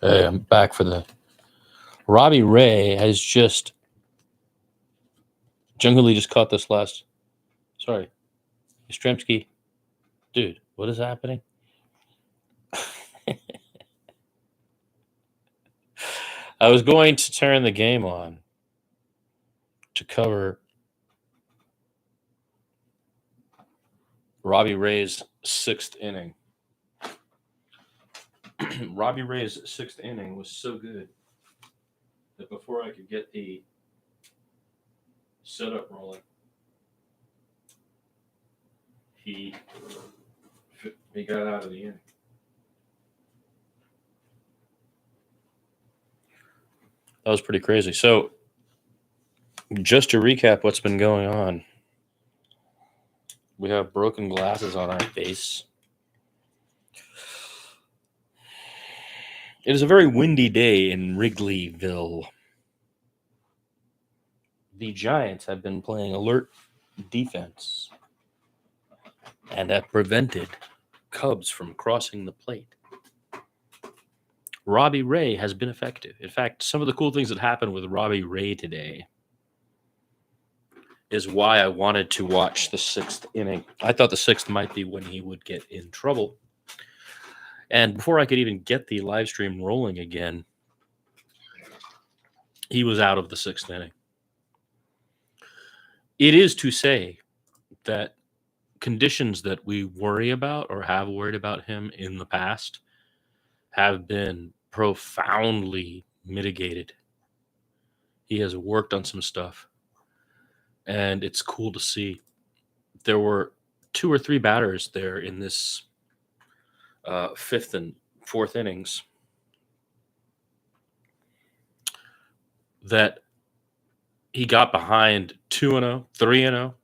Hey, I'm back for the... Robbie Ray has just... Jung-Hoo Lee just caught this last... Sorry. Yastrzemski. Dude, what is happening? I was going to turn the game on to cover Robbie Ray's sixth inning. Robbie Ray's sixth inning was so good that before I could get the setup rolling, he got out of the inning. That was pretty crazy. So, just to recap what's been going on, we have broken glasses on our face. It is a very windy day in Wrigleyville. The Giants have been playing alert defense and have prevented Cubs from crossing the plate. Robbie Ray has been effective. In fact, some of the cool things that happened with Robbie Ray today is why I wanted to watch the sixth inning. I thought the sixth might be when he would get in trouble. And before I could even get the live stream rolling again, he was out of the sixth inning. It is to say that conditions that we worry about or have worried about him in the past have been profoundly mitigated. He has worked on some stuff, and it's cool to see. There were 2 or 3 batters there in this fifth and fourth innings that he got behind 2-0, 3-0,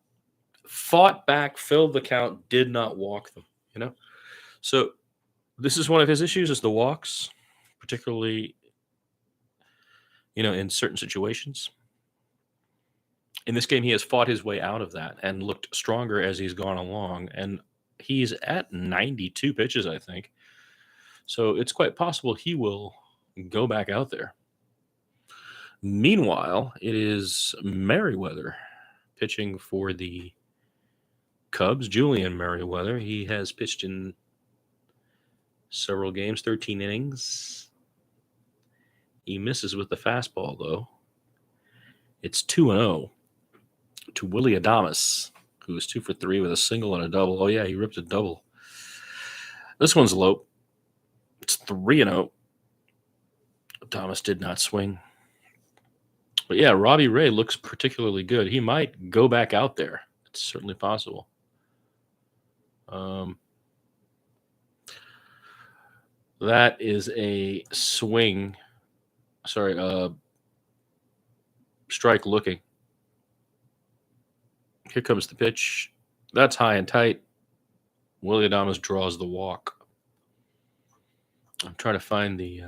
fought back, filled the count, did not walk them, So this is one of his issues, is the walks, particularly, in certain situations. In this game, he has fought his way out of that and looked stronger as he's gone along. And he's at 92 pitches, I think. So it's quite possible he will go back out there. Meanwhile, it is Merriweather pitching for the Cubs. Julian Merriweather. He has pitched in several games, 13 innings. He misses with the fastball, though. It's 2-0 to Willie Adames, who was 2 for 3 with a single and a double. Oh, yeah, he ripped a double. This one's low. It's 3-0. Adames did not swing. But, yeah, Robbie Ray looks particularly good. He might go back out there. It's certainly possible. That is a swing. Sorry, strike looking. Here comes the pitch. That's high and tight. Willie Adames draws the walk. I'm trying to find the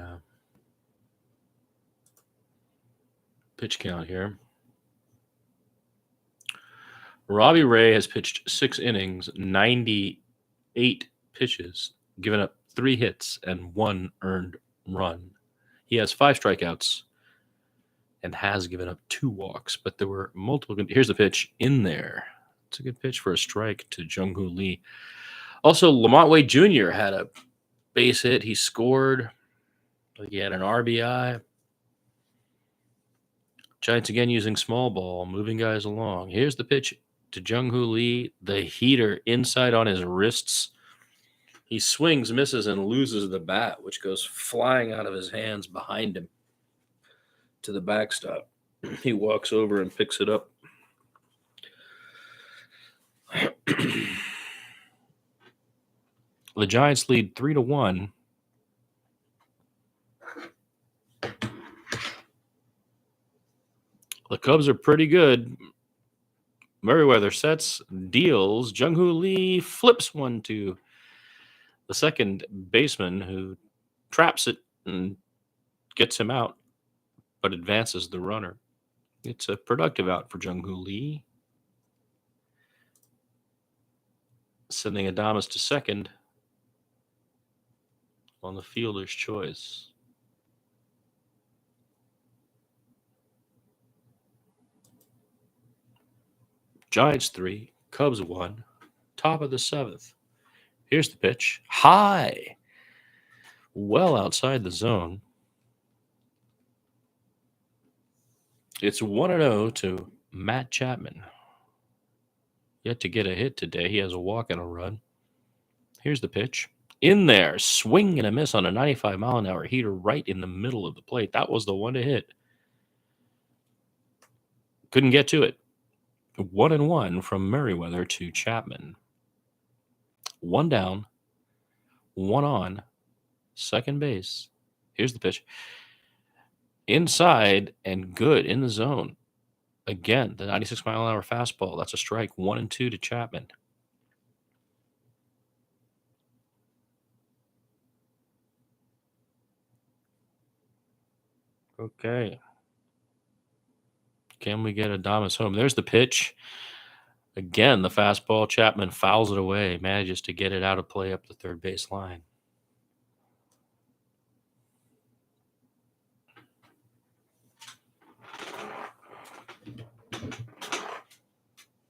pitch count here. Robbie Ray has pitched 6 innings, 98 pitches, given up 3 hits and 1 earned run. He has 5 strikeouts and has given up 2 walks, but there were multiple. Here's the pitch in there. It's a good pitch for a strike to Jung-Hoo Lee. Also, Lamont Wade Jr. had a base hit. He scored. He had an RBI. Giants again using small ball, moving guys along. Here's the pitch to Jung-Hoo Lee. The heater inside on his wrists. He swings, misses, and loses the bat, which goes flying out of his hands behind him to the backstop. He walks over and picks it up. The Giants lead 3-1. The Cubs are pretty good. Merriweather sets, deals. Jung-Hoo Lee flips one to the second baseman, who traps it and gets him out, but advances the runner. It's a productive out for Jung-Hoo Lee. Sending Adames to second on the fielder's choice. Giants 3, Cubs 1, top of the 7th. Here's the pitch. High. Well outside the zone. It's 1-0 to Matt Chapman. Yet to get a hit today. He has a walk and a run. Here's the pitch. In there. Swing and a miss on a 95-mile-an-hour heater right in the middle of the plate. That was the one to hit. Couldn't get to it. 1-1 from Merriweather to Chapman. 1 down, 1 on, second base. Here's the pitch. Inside and good in the zone. Again, the 96-mile-an-hour fastball. That's a strike. 1-2 to Chapman. Okay. Can we get Adames home? There's the pitch. Again, the fastball. Chapman fouls it away. Manages to get it out of play up the third base line.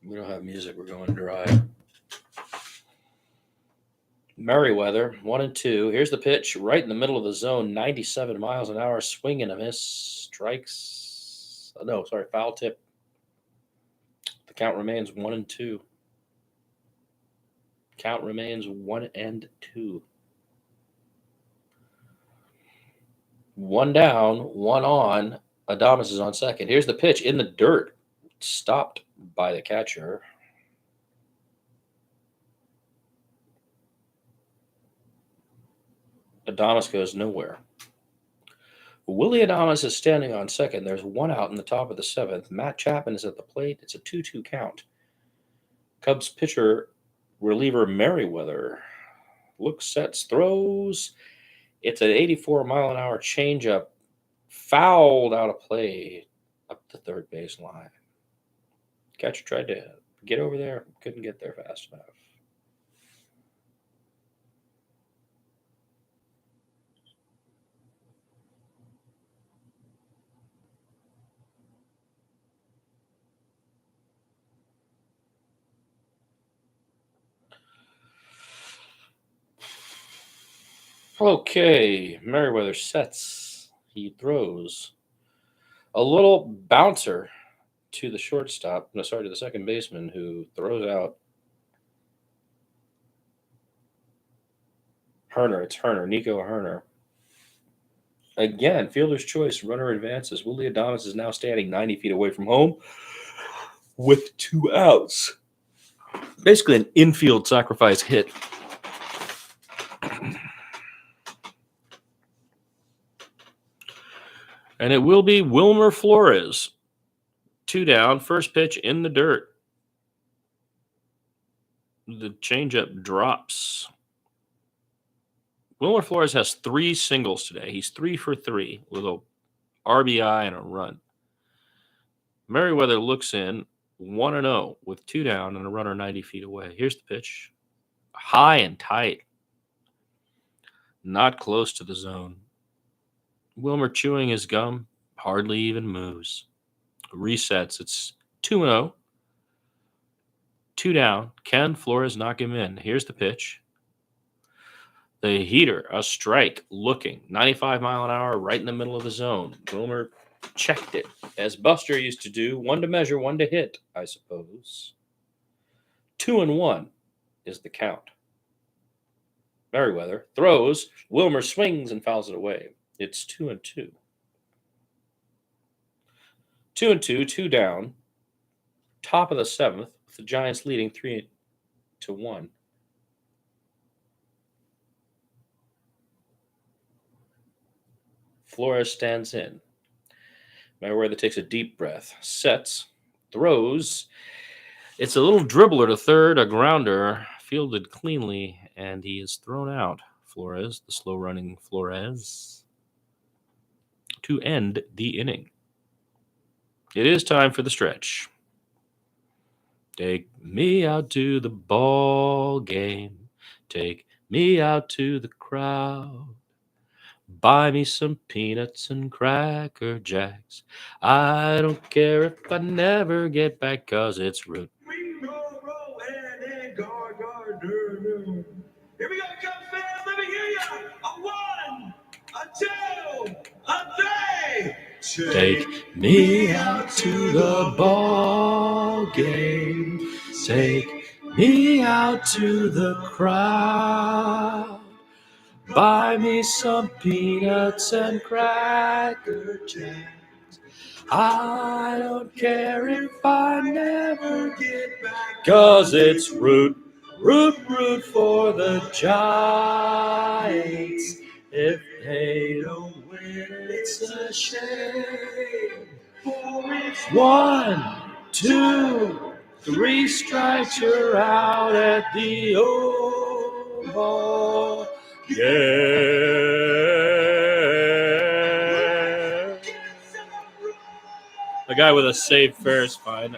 We don't have music. We're going dry. Merriweather, 1-2. Here's the pitch. Right in the middle of the zone. 97 miles an hour. Swing and a miss. Strikes. No, sorry. Foul tip. The count remains 1-2. Count remains 1-2. 1 down, 1 on. Adames is on second. Here's the pitch in the dirt. Stopped by the catcher. Adames goes nowhere. Willie Adames is standing on second. There's 1 out in the top of the 7th. Matt Chapman is at the plate. It's a 2-2 count. Cubs pitcher reliever Merriweather looks, sets, throws. It's an 84-mile-an-hour changeup. Fouled out of play up the third base line. Catcher tried to get over there. Couldn't get there fast enough. Okay, Merriweather sets. He throws. A little bouncer to the shortstop. No, sorry, to the second baseman, who throws out Herner. It's Herner, Nico Herner. Again, fielder's choice. Runner advances. Willie Adames is now standing 90 feet away from home with 2 outs. Basically an infield sacrifice hit. And it will be Wilmer Flores. 2 down, first pitch in the dirt. The changeup drops. Wilmer Flores has 3 singles today. He's 3 for 3 with a RBI and a run. Merriweather looks in 1-0 with 2 down and a runner 90 feet away. Here's the pitch. High and tight. Not close to the zone. Wilmer chewing his gum, hardly even moves. Resets. It's 2-0. 2 down. Can Flores knock him in? Here's the pitch. The heater, a strike, looking. 95 mile an hour, right in the middle of the zone. Wilmer checked it, as Buster used to do. 1 to measure, 1 to hit, I suppose. 2-1 is the count. Merriweather throws. Wilmer swings and fouls it away. It's 2-2. 2-2, 2 down. Top of the 7th, with the Giants leading 3-1. Flores stands in. Merriweather takes a deep breath, sets, throws. It's a little dribbler to third, a grounder, fielded cleanly, and he is thrown out. Flores, the slow-running Flores, to end the inning. It is time for the stretch. Take me out to the ball game. Take me out to the crowd. Buy me some peanuts and Cracker Jacks. I don't care if I never get back, 'cause it's rude. Take me out to the ball game. Take me out to the crowd. Buy me some peanuts and cracker jacks. I don't care if I never get back, 'cause it's root for the Giants. If they don't win, it's a shame. 1, 2, 3 strikes, you're out at the Oval. Yeah. The guy with a save first sign.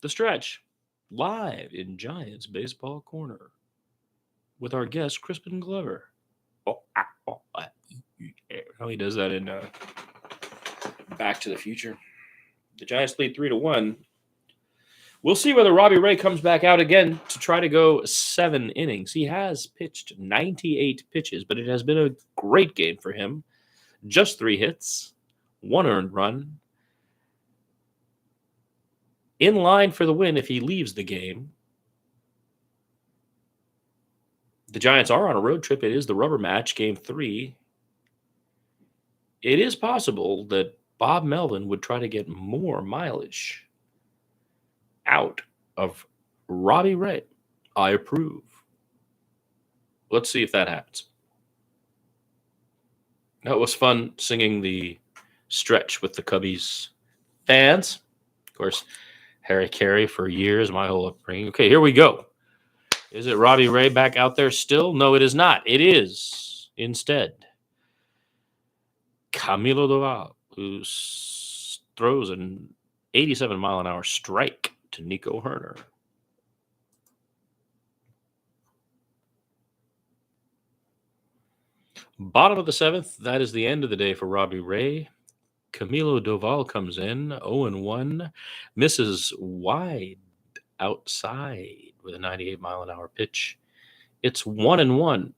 The stretch, live in Giants Baseball Corner with our guest Crispin Glover. How he does that in Back to the Future. The Giants lead 3-1. We'll see whether Robbie Ray comes back out again to try to go 7 innings. He has pitched 98 pitches, but it has been a great game for him. Just 3 hits, 1 earned run. In line for the win if he leaves the game. The Giants are on a road trip. It is the rubber match, game 3. It is possible that Bob Melvin would try to get more mileage out of Robbie Ray. I approve. Let's see if that happens. That was fun singing the stretch with the Cubbies fans. Of course, Harry Carey for years, my whole upbringing. Okay, here we go. Is it Robbie Ray back out there still? No, it is not. It is, instead, Camilo Doval, who throws an 87-mile-an-hour strike to Nico Herner. Bottom of the 7th, that is the end of the day for Robbie Ray. Camilo Doval comes in, 0-1, misses wide outside with a 98-mile-an-hour pitch. It's 1-1.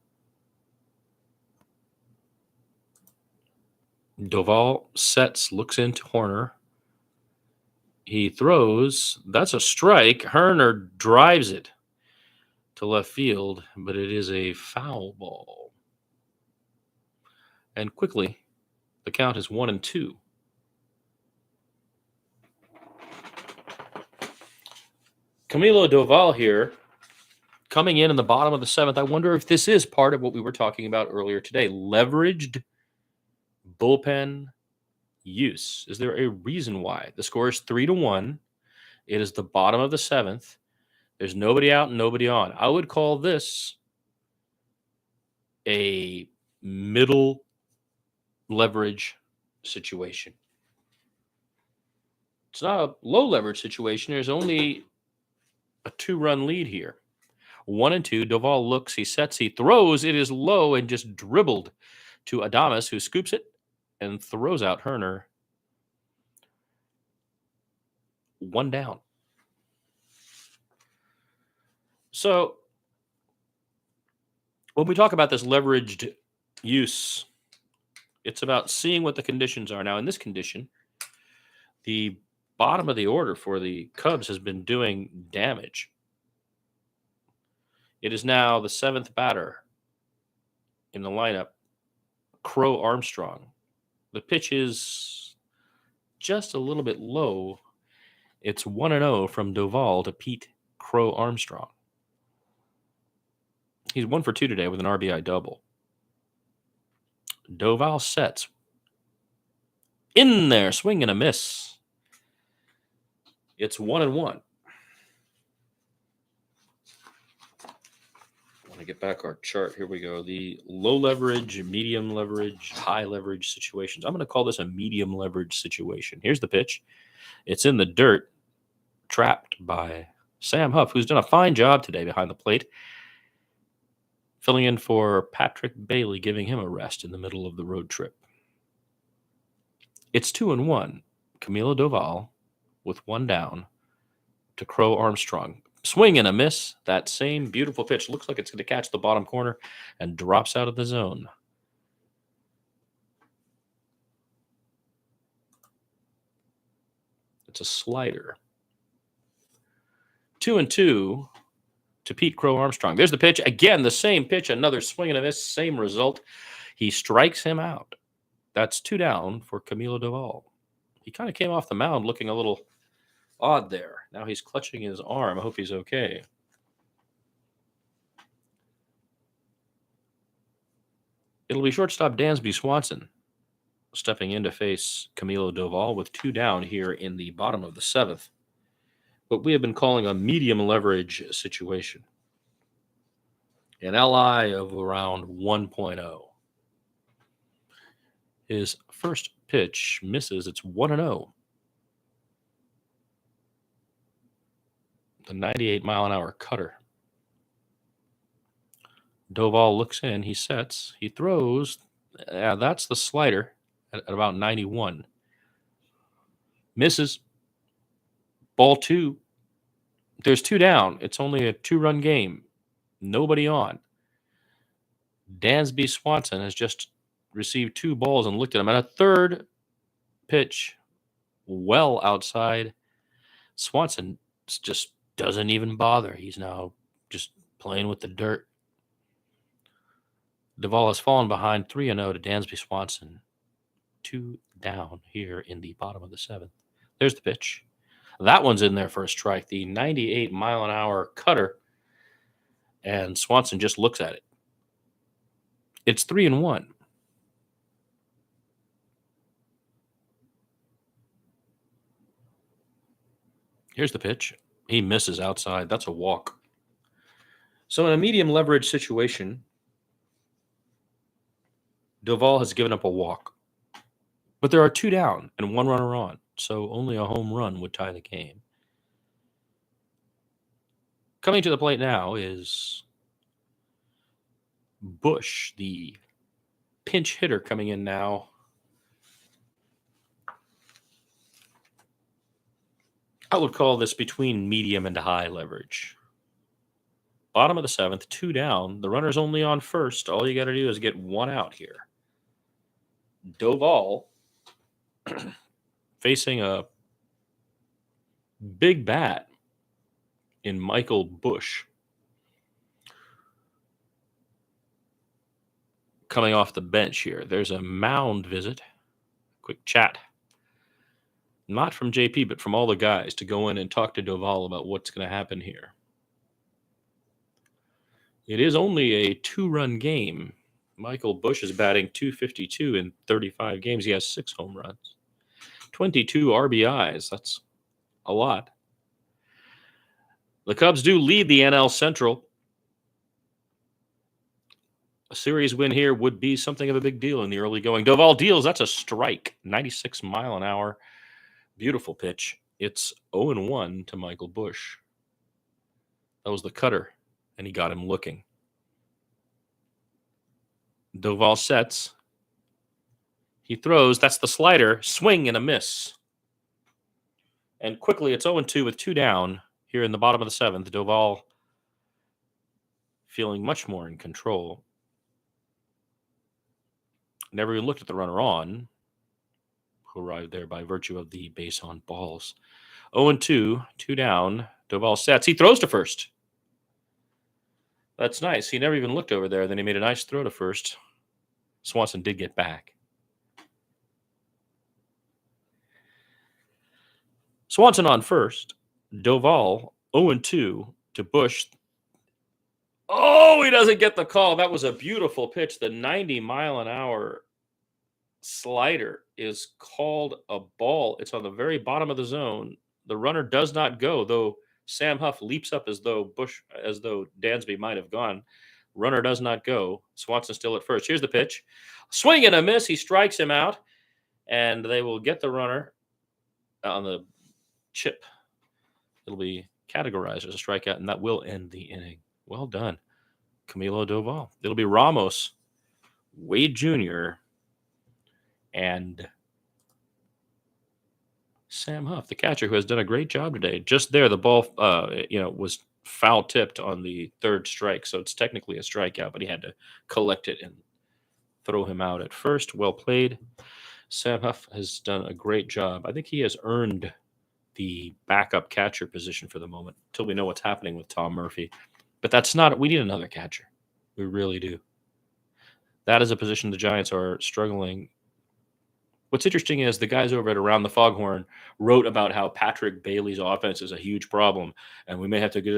Doval sets, looks into Horner. He throws. That's a strike. Herner drives it to left field, but it is a foul ball. And quickly, the count is 1-2. Camilo Doval here, coming in the bottom of the 7th. I wonder if this is part of what we were talking about earlier today. Leveraged bullpen use. Is there a reason why? The score is 3-1. It is the bottom of the 7th. There's nobody out and nobody on. I would call this a middle leverage situation. It's not a low leverage situation. There's only a 2-run lead here. 1-2. Doval looks, he sets, he throws. It is low and just dribbled to Adames, who scoops it and throws out Herner. 1 down. So when we talk about this leveraged use, it's about seeing what the conditions are. Now, in this condition, the bottom of the order for the Cubs has been doing damage. It is now the 7th batter in the lineup, Crow Armstrong. The pitch is just a little bit low. It's 1-0 from Doval to Pete Crow Armstrong. He's 1 for 2 today with an RBI double. Doval sets. In there, swing and a miss. It's 1-1. I want to get back our chart. Here we go. The low leverage, medium leverage, high leverage situations. I'm going to call this a medium leverage situation. Here's the pitch. It's in the dirt, trapped by Sam Huff, who's done a fine job today behind the plate, filling in for Patrick Bailey, giving him a rest in the middle of the road trip. It's 2-1. Camilo Doval with 1 down to Crow Armstrong. Swing and a miss. That same beautiful pitch looks like it's going to catch the bottom corner and drops out of the zone. It's a slider. 2-2 to Pete Crow Armstrong. There's the pitch. Again, the same pitch. Another swing and a miss. Same result. He strikes him out. That's 2 down for Camilo Doval. He kind of came off the mound looking a little odd there. Now he's clutching his arm. I hope he's okay. It'll be shortstop Dansby Swanson stepping in to face Camilo Doval with 2 down here in the bottom of the 7th. What we have been calling a medium leverage situation. An LI of around 1.0. His first pitch misses. It's 1-0. The 98-mile-an-hour cutter. Doval looks in. He sets. He throws. That's the slider at about 91. Misses. Ball 2. There's 2 down. It's only a 2-run game. Nobody on. Dansby Swanson has just received 2 balls and looked at him. And a third pitch well outside. Swanson just doesn't even bother. He's now just playing with the dirt. Doval has fallen behind 3-0 to Dansby Swanson. 2 down here in the bottom of the 7th. There's the pitch. That one's in there for a strike. The 98-mile-an-hour cutter. And Swanson just looks at it. It's 3-1. Here's the pitch. He misses outside. That's a walk. So in a medium leverage situation, Doval has given up a walk. But there are 2 down and 1 runner on. So only a home run would tie the game. Coming to the plate now is Bush, the pinch hitter, coming in now. I would call this between medium and high leverage. Bottom of the 7th, 2 down. The runner's only on first. All you got to do is get 1 out here. Doval facing a big bat in Michael Bush. Coming off the bench here. There's a mound visit. Quick chat. Not from JP, but from all the guys to go in and talk to Doval about what's going to happen here. It is only a 2-run game. Michael Bush is batting .252 in 35 games. He has 6 home runs. 22 RBIs. That's a lot. The Cubs do lead the NL Central. A series win here would be something of a big deal in the early going. Doval deals. That's a strike. 96-mile-an-hour. Beautiful pitch. It's 0-1 to Michael Bush. That was the cutter, and he got him looking. Doval sets. He throws. That's the slider. Swing and a miss. And quickly, it's 0-2 with 2 down here in the bottom of the 7th. Doval feeling much more in control. Never even looked at the runner on, who arrived there by virtue of the base on balls. 0-2, 2 down. Doval sets. He throws to first. That's nice. He never even looked over there. Then he made a nice throw to first. Swanson did get back. Swanson on first. Doval 0-2 to Bush. Oh, he doesn't get the call. That was a beautiful pitch. The 90-mile-an-hour slider is called a ball. It's on the very bottom of the zone. The runner does not go, though Sam Huff leaps up as though Dansby might have gone. Runner does not go. Swanson still at first. Here's the pitch. Swing and a miss. He strikes him out, and they will get the runner on the chip. It'll be categorized as a strikeout, and that will end the inning. Well done, Camilo Doval. It'll be Ramos, Wade Jr., and Sam Huff, the catcher, who has done a great job today. Just there, the ball, was foul tipped on the third strike, so it's technically a strikeout, but he had to collect it and throw him out at first. Well played. Sam Huff has done a great job. I think he has earned the backup catcher position for the moment until we know what's happening with Tom Murphy. But that's not, we need another catcher. We really do. That is a position the Giants are struggling. What's interesting is the guys over at Around the Foghorn wrote about how Patrick Bailey's offense is a huge problem, and we may have to get.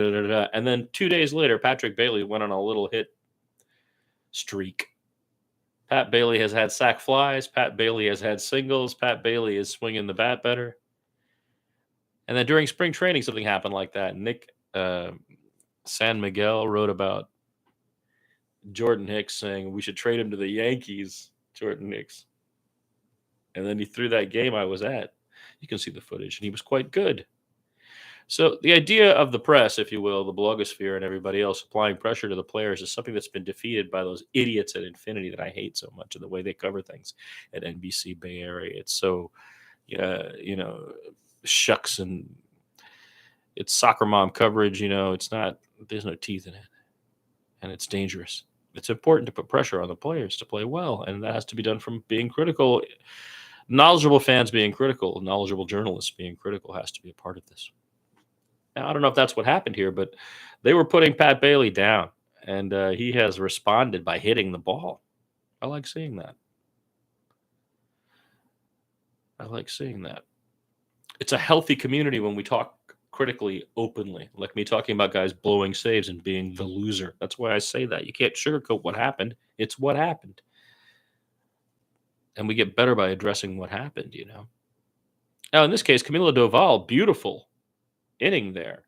And then 2 days later, Patrick Bailey went on a little hit streak. Pat Bailey has had sac flies. Pat Bailey has had singles. Pat Bailey is swinging the bat better. And then during spring training, something happened like that. Nick San Miguel wrote about Jordan Hicks saying we should trade him to the Yankees, Jordan Hicks. And then he threw that game I was at. You can see the footage, and he was quite good. So the idea of the press, if you will, the blogosphere and everybody else applying pressure to the players is something that's been defeated by those idiots at Infinity that I hate so much, and the way they cover things at NBC Bay Area. It's so, shucks, and it's soccer mom coverage. It's not, there's no teeth in it, and it's dangerous. It's important to put pressure on the players to play well, and that has to be done from being critical. Knowledgeable fans being critical, knowledgeable journalists being critical has to be a part of this. Now, I don't know if that's what happened here, but they were putting Pat Bailey down, and he has responded by hitting the ball. I like seeing that. It's a healthy community when we talk critically, openly, like me talking about guys blowing saves and being the loser. That's why I say that. You can't sugarcoat what happened. It's what happened. And we get better by addressing what happened, Now, in this case, Camilo Doval, beautiful inning there.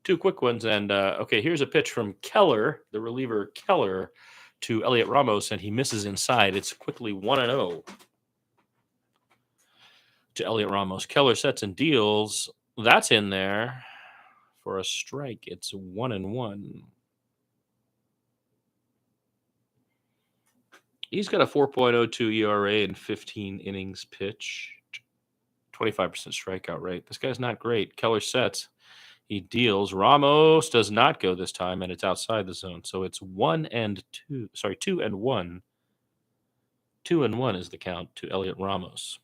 2 quick ones. And, okay, here's a pitch from Keller, the reliever Keller, to Elliot Ramos, and he misses inside. It's quickly 1-0 to Elliot Ramos. Keller sets and deals. That's in there for a strike. It's 1-1. He's got a 4.02 ERA in 15 innings pitched, 25% strikeout rate. This guy's not great. Keller sets. He deals. Ramos does not go this time, and it's outside the zone. So it's 2-1. 2-1 is the count to Elliot Ramos.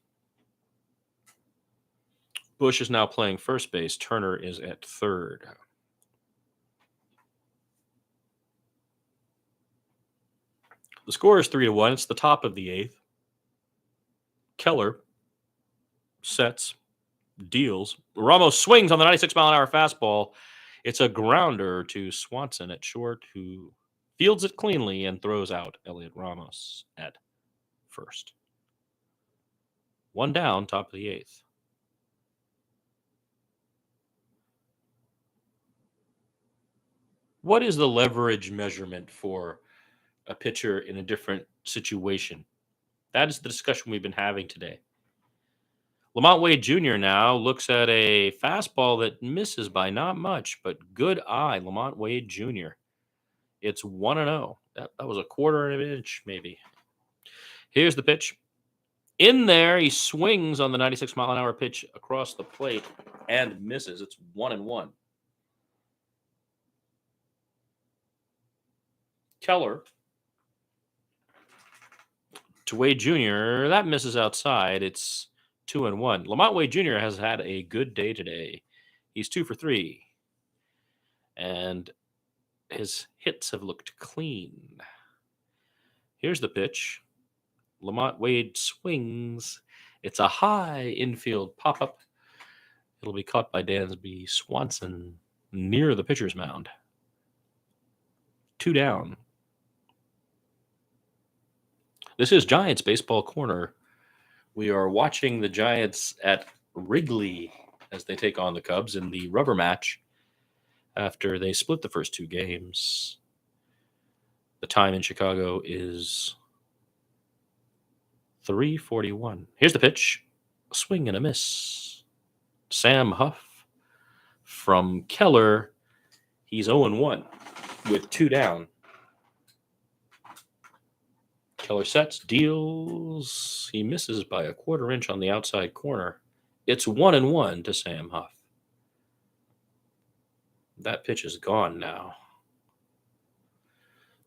Bush is now playing first base. Turner is at third. The score is 3-1. It's the top of the 8th. Keller sets, deals. Ramos swings on the 96-mile-an-hour fastball. It's a grounder to Swanson at short, who fields it cleanly and throws out Elliot Ramos at first. 1 down, top of the 8th. What is the leverage measurement for a pitcher in a different situation? That is the discussion we've been having today. Lamont Wade Jr. now looks at a fastball that misses by not much, but good eye, Lamont Wade Jr. It's 1-0. That was a quarter of an inch, maybe. Here's the pitch. In there, he swings on the 96-mile-an-hour pitch across the plate and misses. It's 1-1. Keller to Wade Jr. That misses outside. It's 2-1. Lamont Wade Jr. has had a good day today. He's 2 for 3. And his hits have looked clean. Here's the pitch. Lamont Wade swings. It's a high infield pop-up. It'll be caught by Dansby Swanson near the pitcher's mound. 2 down. This is Giants Baseball Corner. We are watching the Giants at Wrigley as they take on the Cubs in the rubber match after they split the first 2 games. The time in Chicago is 3:41. Here's the pitch. A swing and a miss. Sam Huff from Keller. He's 0-1 with 2 down. Keller sets, deals. He misses by a quarter inch on the outside corner. It's 1-1 to Sam Huff. That pitch is gone now.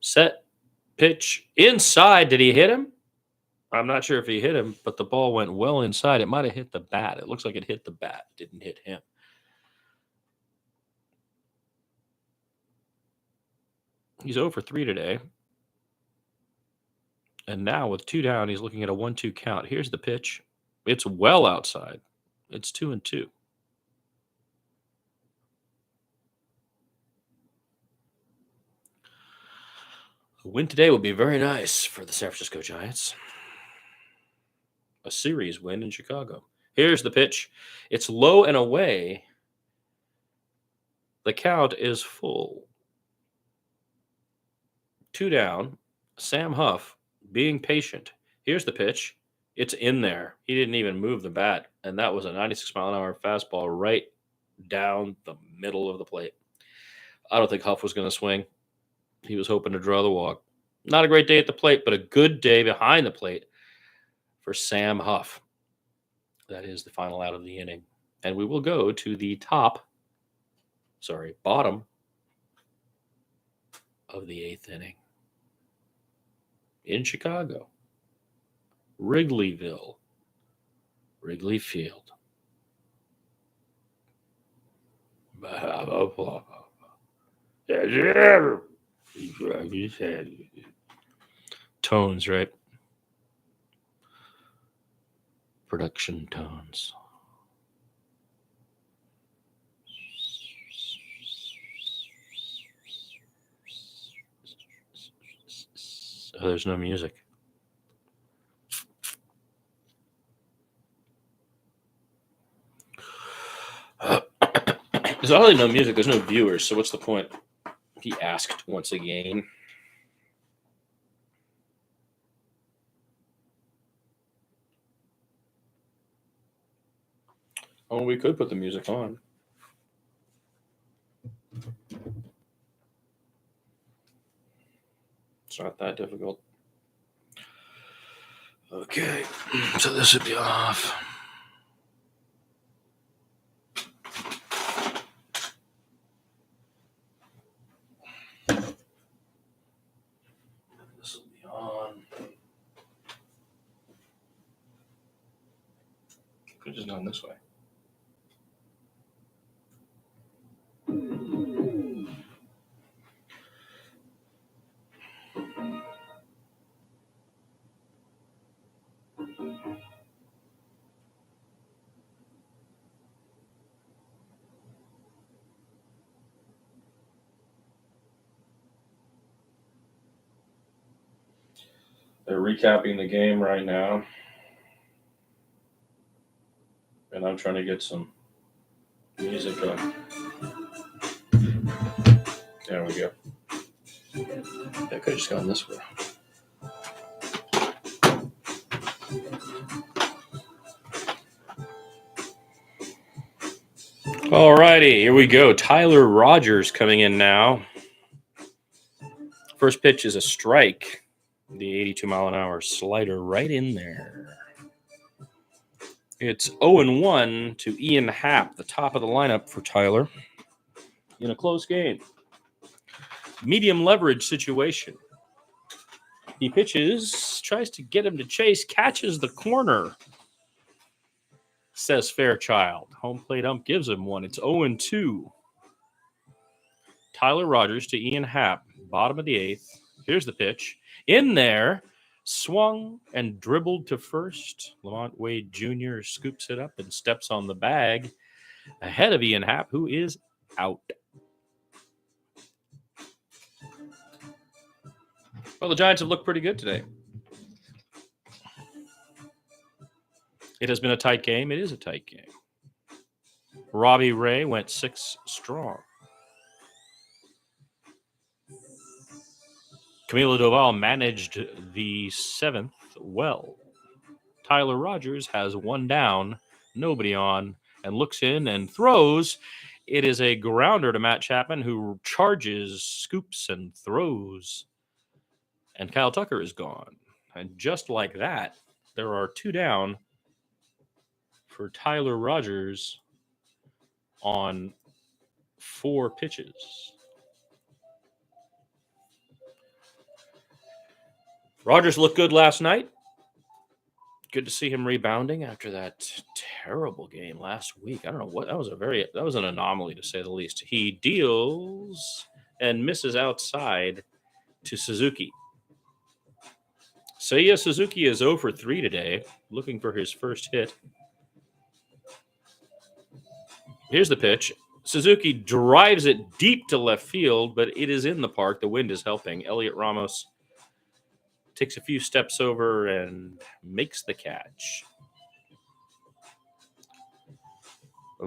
Set, pitch, inside. Did he hit him? I'm not sure if he hit him, but the ball went well inside. It might have hit the bat. It looks like it hit the bat. It didn't hit him. He's 0 for 3 today. And now with 2 down, he's looking at a 1-2 count. Here's the pitch. It's well outside. It's 2-2. A win today would be very nice for the San Francisco Giants. A series win in Chicago. Here's the pitch. It's low and away. The count is full. 2 down. Sam Huff being patient. Here's the pitch. It's in there. He didn't even move the bat. And that was a 96-mile-an-hour fastball right down the middle of the plate. I don't think Huff was going to swing. He was hoping to draw the walk. Not a great day at the plate, but a good day behind the plate for Sam Huff. That is the final out of the inning. And we will go to the bottom of the 8th inning. In Chicago. Wrigleyville. Wrigley Field. Tones, right? Production tones. Oh, there's no music. There's already no music. There's no viewers, so what's the point? He asked once again. Oh, we could put the music on. It's not that difficult. Okay, so this would be off. This will be on. Could have just gone this way. They're recapping the game right now. And I'm trying to get some music on. There we go. I could have just gone this way. All righty, here we go. Tyler Rogers coming in now. First pitch is a strike. The 82-mile-an-hour slider right in there. It's 0-1 to Ian Happ, the top of the lineup for Tyler, in a close game. Medium leverage situation. He pitches, tries to get him to chase, catches the corner, says Fairchild. Home plate ump gives him one. It's 0-2. Tyler Rogers to Ian Happ, bottom of the 8th. Here's the pitch. In there, swung and dribbled to first. Lamont Wade Jr. scoops it up and steps on the bag ahead of Ian Happ, who is out. Well, the Giants have looked pretty good today. It has been a tight game. It is a tight game. Robbie Ray went 6 strong. Camilo Doval managed the 7th well. Tyler Rogers has 1 down, nobody on, and looks in and throws. It is a grounder to Matt Chapman, who charges, scoops, and throws. And Kyle Tucker is gone. And just like that, there are 2 down for Tyler Rogers on 4 pitches. Rogers looked good last night. Good to see him rebounding after that terrible game last week. I don't know what that was an anomaly to say the least. He deals and misses outside to Suzuki. Seiya Suzuki is 0 for 3 today, looking for his first hit. Here's the pitch. Suzuki drives it deep to left field, but it is in the park. The wind is helping. Elliot Ramos takes a few steps over and makes the catch.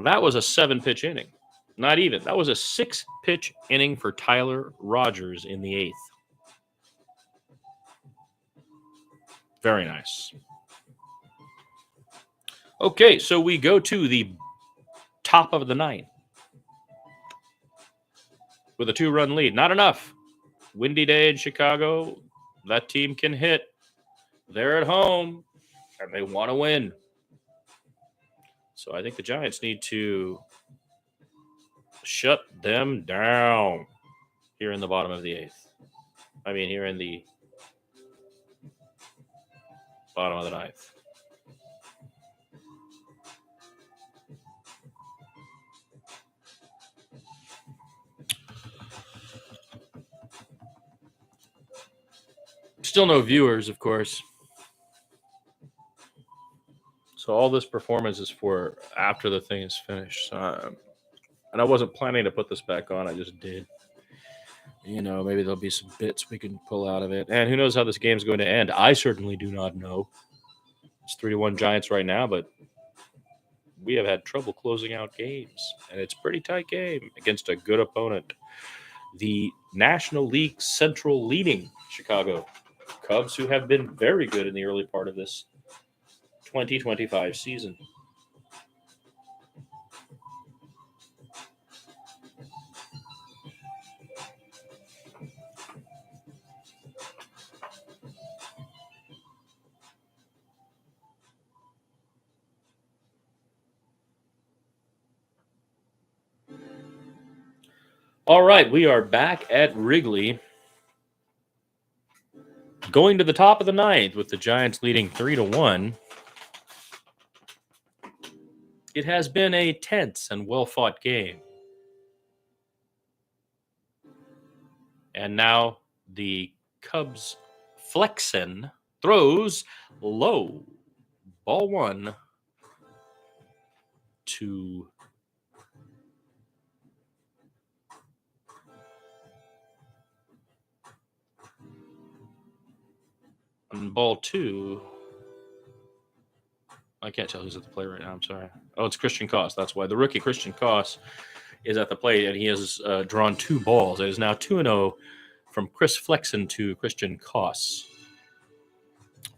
That was a 7-pitch inning. Not even. That was a 6-pitch inning for Tyler Rogers in the 8th. Very nice. Okay, so we go to the top of the 9th with a 2-run lead. Not enough. Windy day in Chicago. That team can hit. They're at home, and they want to win. So I think the Giants need to shut them down here in the bottom of the 8th. I mean, here in the bottom of the 9th. Still no viewers, of course. So all this performance is for after the thing is finished. And I wasn't planning to put this back on. I just did. You know, maybe there'll be some bits we can pull out of it. And who knows how this game's going to end. I certainly do not know. It's 3-1 Giants right now, but we have had trouble closing out games. And it's a pretty tight game against a good opponent. The National League Central leading Chicago Cubs, who have been very good in the early part of this 2025 season. All right, we are back at Wrigley. Going to the top of the 9th with the Giants leading 3-1. It has been a tense and well-fought game. And now the Cubs Flexen throws low. Ball 1 to and ball 2. I can't tell who's at the plate right now. I'm sorry. Oh, it's Christian Koss. That's why. The rookie Christian Koss is at the plate, and he has drawn 2 balls. It is now 2-0 from Chris Flexen to Christian Koss.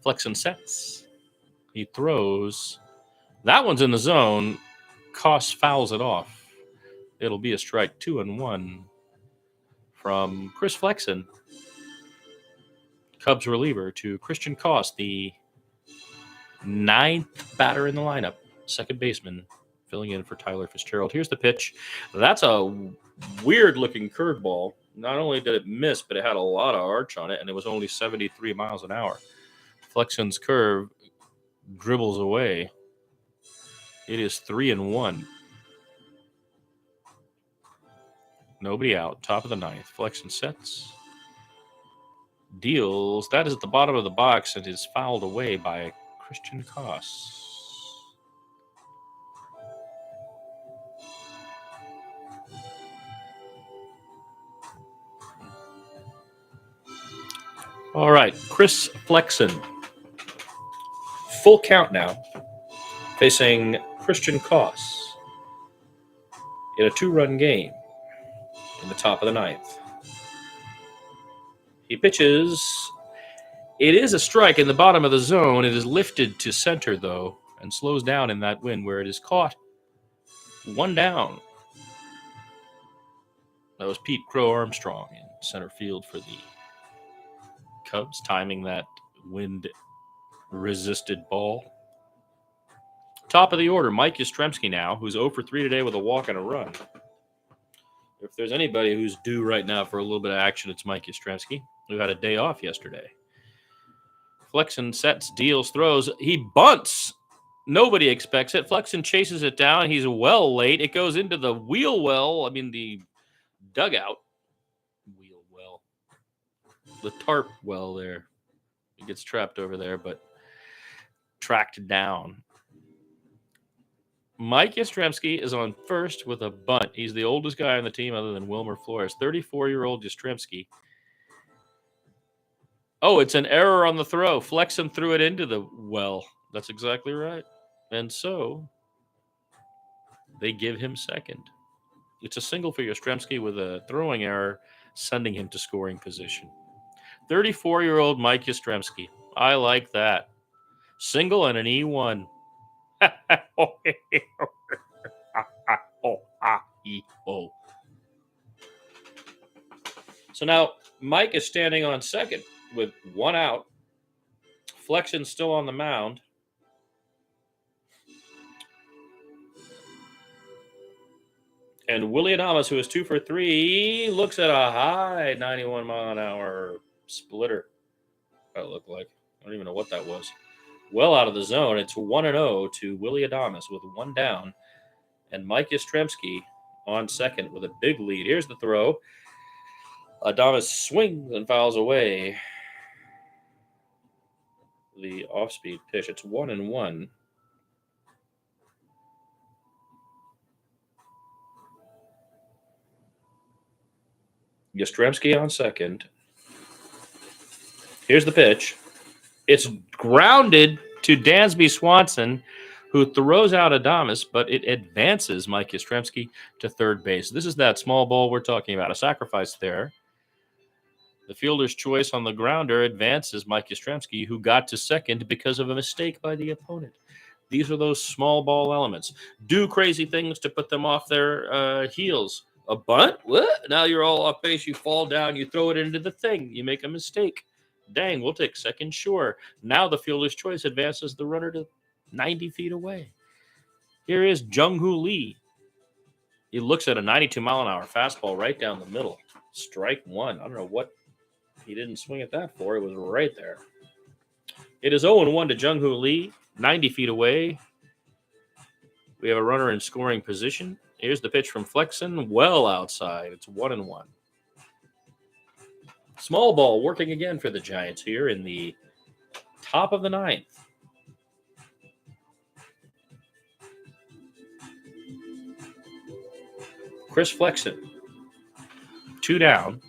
Flexen sets. He throws. That one's in the zone. Koss fouls it off. It'll be a strike. 2-1 from Chris Flexen, Cubs reliever, to Christian Koss, the 9th batter in the lineup, second baseman, filling in for Tyler Fitzgerald. Here's the pitch. That's a weird-looking curveball. Not only did it miss, but it had a lot of arch on it, and it was only 73 miles an hour. Flexen's curve dribbles away. It is 3-1. Nobody out. Top of the 9th. Flexen sets. Deals. That is at the bottom of the box and is fouled away by Christian Koss. All right. Chris Flexen. Full count now. Facing Christian Koss in a 2-run game in the top of the 9th. He pitches. It is a strike in the bottom of the zone. It is lifted to center, though, and slows down in that wind where it is caught. 1 down. That was Pete Crow Armstrong in center field for the Cubs, timing that wind-resisted ball. Top of the order, Mike Yastrzemski now, who's 0 for 3 today with a walk and a run. If there's anybody who's due right now for a little bit of action, it's Mike Yastrzemski, who had a day off yesterday. Flexen sets, deals, throws. He bunts. Nobody expects it. Flexen chases it down. He's well late. It goes into the the dugout. Wheel well. The tarp well there. It gets trapped over there, but tracked down. Mike Yastrzemski is on first with a bunt. He's the oldest guy on the team other than Wilmer Flores. 34-year-old Yastrzemski. Oh, it's an error on the throw. Flexen threw it into the well. That's exactly right. And so they give him second. It's a single for Yastrzemski with a throwing error, sending him to scoring position. 34-year-old Mike Yastrzemski. I like that. Single and an E1. So now Mike is standing on second with one out. Flexen still on the mound. And Willie Adames, who is 2 for 3, looks at a high 91-mile-an-hour splitter. That looked like. I don't even know what that was. Well out of the zone. It's 1-0 to Willie Adames with one down. And Mike Yastrzemski on second with a big lead. Here's the throw. Adames swings and fouls away the off-speed pitch. It's 1-1. Yastrzemski on second. Here's the pitch. It's grounded to Dansby Swanson, who throws out Adames, but it advances Mike Yastrzemski to third base. This is that small ball we're talking about, a sacrifice there. The fielder's choice on the grounder advances Mike Yastrzemski, who got to second because of a mistake by the opponent. These are those small ball elements. Do crazy things to put them off their heels. A bunt? What? Now you're all off base. You fall down. You throw it into the thing. You make a mistake. Dang, we'll take second. Sure. Now the fielder's choice advances the runner to 90 feet away. Here is Jung-Hoo Lee. He looks at a 92-mile-an-hour fastball right down the middle. Strike one. I don't know what he didn't swing at that for. It was right there. It is 0-1 to Jung-Hoo Lee, 90 feet away. We have a runner in scoring position. Here's the pitch from Flexen, well outside. It's 1-1. Small ball working again for the Giants here in the top of the ninth. Chris Flexen, 2 down.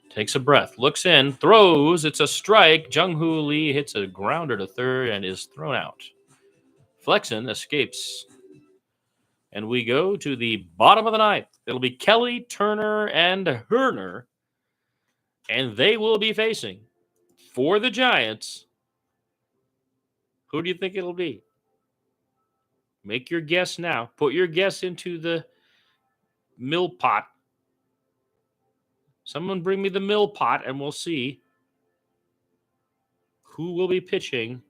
Takes a breath, looks in, throws. It's a strike. Jung-Hoo Lee hits a grounder to third and is thrown out. Flexen escapes. And we go to the bottom of the ninth. It'll be Kelly, Turner, and Herner. And they will be facing, for the Giants, who do you think it'll be? Make your guess now. Put your guess into the mill pot. Someone bring me the mill pot, and we'll see who will be pitching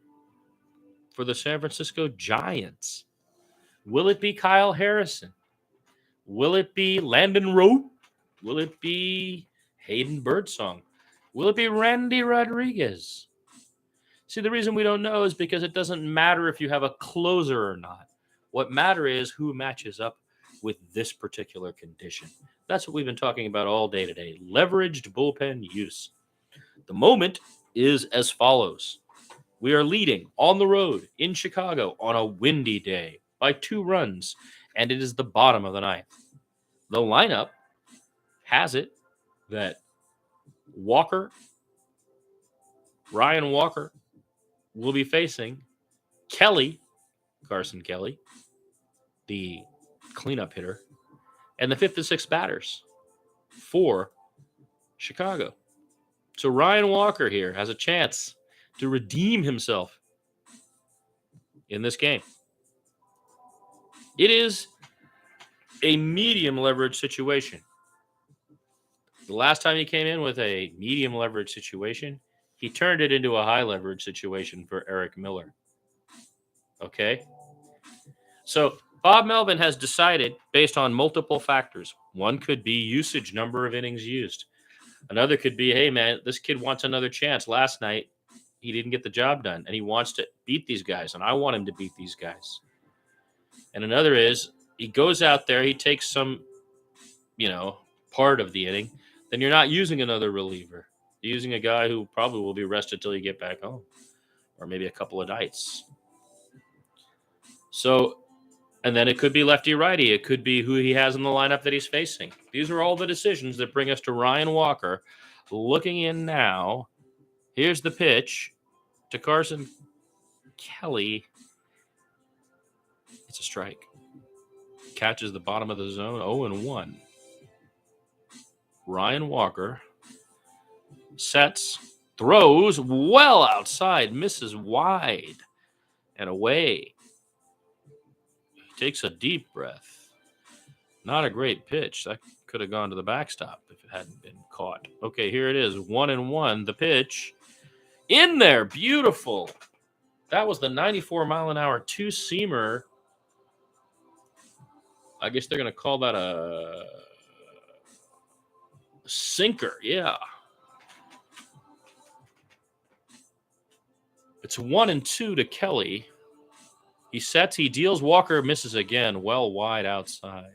for the San Francisco Giants. Will it be Kyle Harrison? Will it be Landon Rowe? Will it be Hayden Birdsong? Will it be Randy Rodriguez? See, the reason we don't know is because it doesn't matter if you have a closer or not. What matters is who matches up with this particular condition. That's what we've been talking about all day today. Leveraged bullpen use. The moment is as follows. We are leading on the road in Chicago on a windy day by 2 runs, and it is the bottom of the ninth. The lineup has it that Ryan Walker, will be facing Carson Kelly, the cleanup hitter, and the 5th and 6th batters for Chicago. So Ryan Walker here has a chance to redeem himself in this game. It is a medium leverage situation. The last time he came in with a medium leverage situation, he turned it into a high leverage situation for Eric Miller. Okay? So Bob Melvin has decided, based on multiple factors, One could be usage, number of innings used. Another could be, hey, man, this kid wants another chance. Last night, he didn't get the job done, and he wants to beat these guys, and I want him to beat these guys. And another is, he goes out there, he takes some, part of the inning, then you're not using another reliever. You're using a guy who probably will be rested till you get back home, or maybe a couple of nights. So, and then it could be lefty-righty. It could be who he has in the lineup that he's facing. These are all the decisions that bring us to Ryan Walker. Looking in now, here's the pitch to Carson Kelly. It's a strike. Catches the bottom of the zone, 0-1. Ryan Walker sets, throws well outside, misses wide and away. He takes a deep breath. Not a great pitch. That could have gone to the backstop if it hadn't been caught. Okay, here it is, 1-1. The pitch in there, beautiful. That was the 94-mile-an-hour two-seamer. I guess they're going to call that a sinker. Yeah. It's 1-2 to Kelly. He sets, he deals. Walker misses again, well wide outside.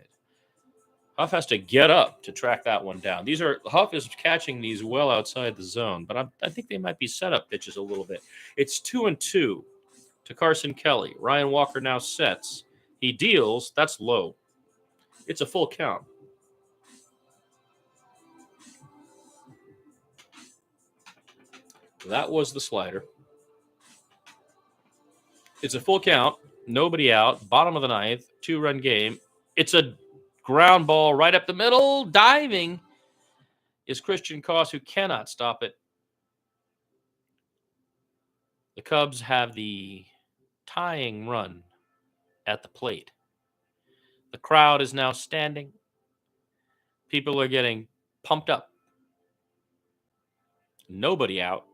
Huff has to get up to track that one down. Huff is catching these well outside the zone, but I think they might be setup pitches a little bit. It's 2-2 to Carson Kelly. Ryan Walker now sets. He deals. That's low. It's a full count. That was the slider. It's a full count. Nobody out. Bottom of the ninth. 2-run game. It's a ground ball right up the middle. Diving is Christian Koss, who cannot stop it. The Cubs have the tying run at the plate. The crowd is now standing. People are getting pumped up. Nobody out.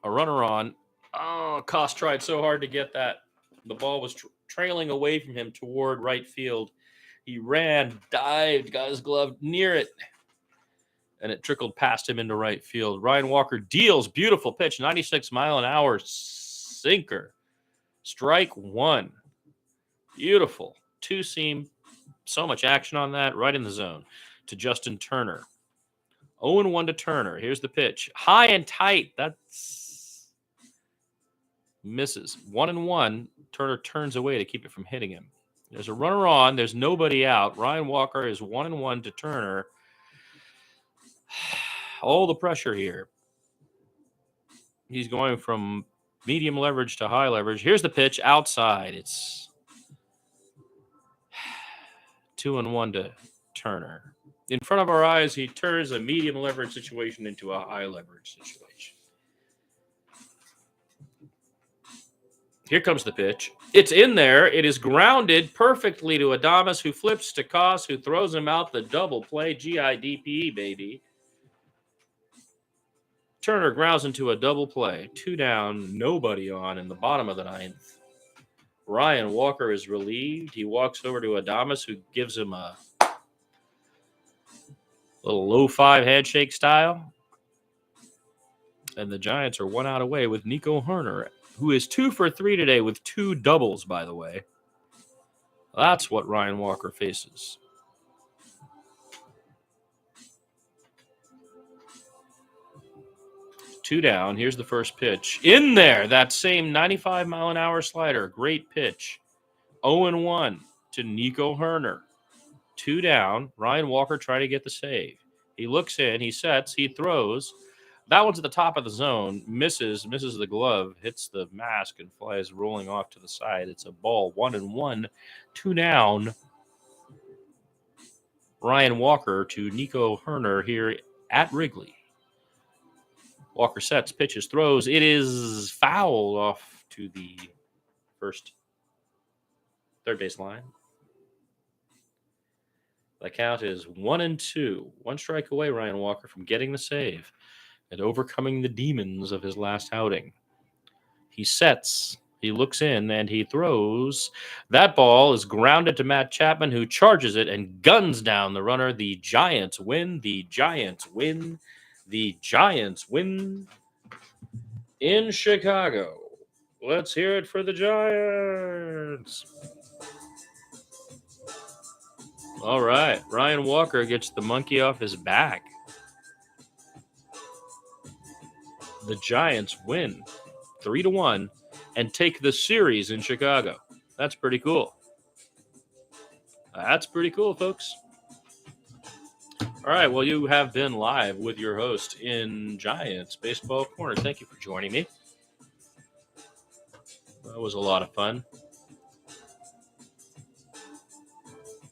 A runner on. Oh, Koss tried so hard to get that. The ball was trailing away from him toward right field. He ran, dived, got his glove near it, and it trickled past him into right field. Ryan Walker deals. Beautiful pitch. 96-mile-an-hour sinker. Strike one. Beautiful. Two-seam. So much action on that. Right in the zone to Justin Turner. 0-1 to Turner. Here's the pitch. High and tight. That's misses. 1-1. Turner turns away to keep it from hitting him. There's a runner on. There's nobody out. Ryan Walker is 1-1 to Turner. All the pressure here. He's going from medium leverage to high leverage. Here's the pitch outside. It's 2-1 to Turner. In front of our eyes, he turns a medium leverage situation into a high leverage situation. Here comes the pitch. It's in there. It is grounded perfectly to Adames, who flips to Koss, who throws him out the double play. GIDPE, baby. Turner grounds into a double play. 2 down, nobody on in the bottom of the ninth. Ryan Walker is relieved. He walks over to Adames, who gives him a little low 5 handshake style. And the Giants are 1 out away with Nico Hoerner, who is 2 for 3 today with 2 doubles, by the way. That's what Ryan Walker faces. Two down. Here's the first pitch. In there, that same 95-mile-an-hour slider. Great pitch. 0-1 to Nico Hoerner. 2 down. Ryan Walker trying to get the save. He looks in. He sets. He throws. That one's at the top of the zone. Misses the glove. Hits the mask and flies rolling off to the side. It's a ball. 1-1. 2 down. Ryan Walker to Nico Hoerner here at Wrigley. Walker sets, pitches, throws. It is fouled off to the third base line. The count is 1-2. 1 strike away, Ryan Walker, from getting the save and overcoming the demons of his last outing. He sets. He looks in and he throws. That ball is grounded to Matt Chapman, who charges it and guns down the runner. The Giants win. The Giants win. The Giants win in Chicago. Let's hear it for the Giants. All right. Ryan Walker gets the monkey off his back. The Giants win 3-1 and take the series in Chicago. That's pretty cool. That's pretty cool, folks. All right. Well, you have been live with your host in Giants Baseball Corner. Thank you for joining me. That was a lot of fun.